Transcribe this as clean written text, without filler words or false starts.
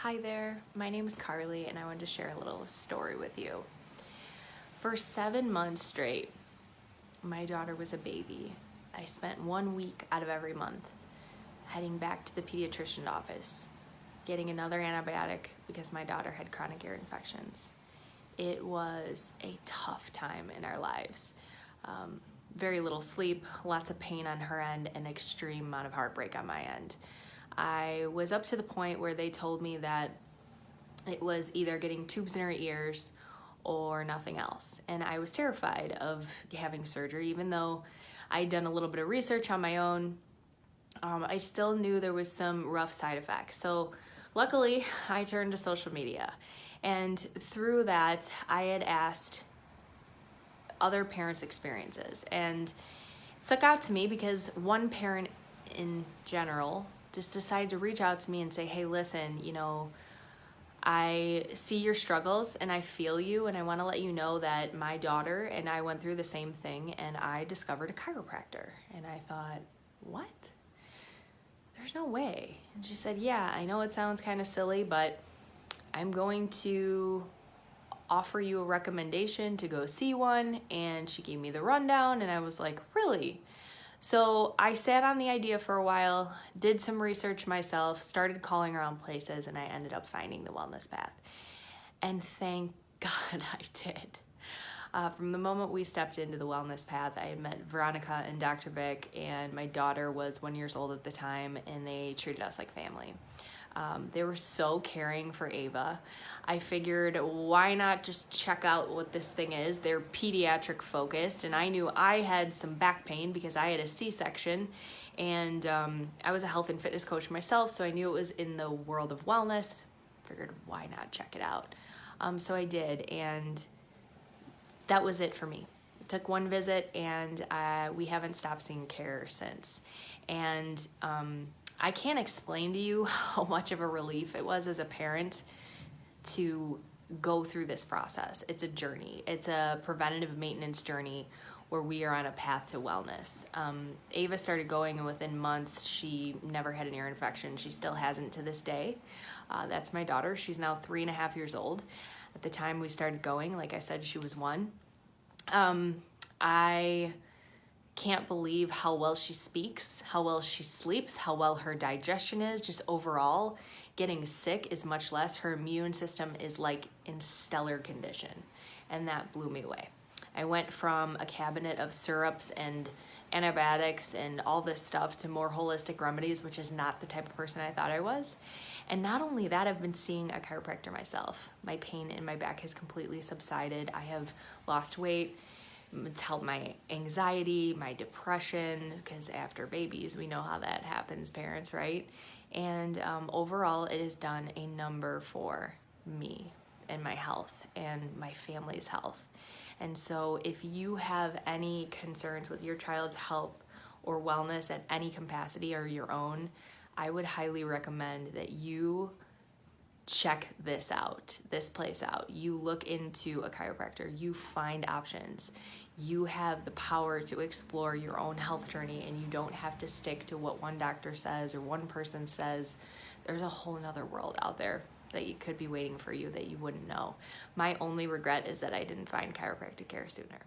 Hi there, my name is Carly and I wanted to share a little story with you. For 7 months straight, my daughter was a baby. I spent 1 week out of every month heading back to the pediatrician's office, getting another antibiotic because my daughter had chronic ear infections. It was a tough time in our lives. Very little sleep, lots of pain on her end, and extreme amount of heartbreak on my end. I was up to the point where they told me that it was either getting tubes in her ears or nothing else. And I was terrified of having surgery, even though I'd done a little bit of research on my own. I still knew there was some rough side effects. So luckily, I turned to social media. And through that, I had asked other parents' experiences. And it stuck out to me because one parent in general just decided to reach out to me and say, hey, listen, I see your struggles and I feel you, and I want to let you know that my daughter and I went through the same thing, and I discovered a chiropractor. And I thought, what? There's no way. And she said, yeah, I know it sounds kind of silly, but I'm going to offer you a recommendation to go see one. And she gave me the rundown, and I was like, really? So I sat on the idea for a while, did some research myself, started calling around places, and I ended up finding the Wellness Path. And thank God I did. From the moment we stepped into the Wellness Path, I had met Veronica and Dr. Vic, and my daughter was 1 year old at the time, and they treated us like family. They were so caring for Ava. I figured, why not just check out what this thing is? They're pediatric focused, and I knew I had some back pain because I had a C-section, and I was a health and fitness coach myself, so I knew it was in the world of wellness. Figured, why not check it out? So I did, and that was it for me. It took one visit, and we haven't stopped seeing care since. And I can't explain to you how much of a relief it was as a parent to go through this process. It's a journey. It's a preventative maintenance journey where we are on a path to wellness. Ava started going, and within months, she never had an ear infection. She still hasn't to this day. That's my daughter. She's now 3.5 years old. At the time we started going, like I said, she was 1. I can't believe how well she speaks, how well she sleeps, how well her digestion is. Just overall, getting sick is much less. Her immune system is like in stellar condition, and that blew me away. I went from a cabinet of syrups and antibiotics and all this stuff to more holistic remedies, which is not the type of person I thought I was. And not only that, I've been seeing a chiropractor myself. My pain in my back has completely subsided. I have lost weight. It's helped my anxiety, my depression, because after babies, we know how that happens, parents, right? And overall, it has done a number for me and my health and my family's health. And so if you have any concerns with your child's health or wellness at any capacity or your own, I would highly recommend that you check this place out. You look into a chiropractor, you find options. You have the power to explore your own health journey, and you don't have to stick to what one doctor says or one person says. There's a whole nother world out there that you could be waiting for you that you wouldn't know. My only regret is that I didn't find chiropractic care sooner.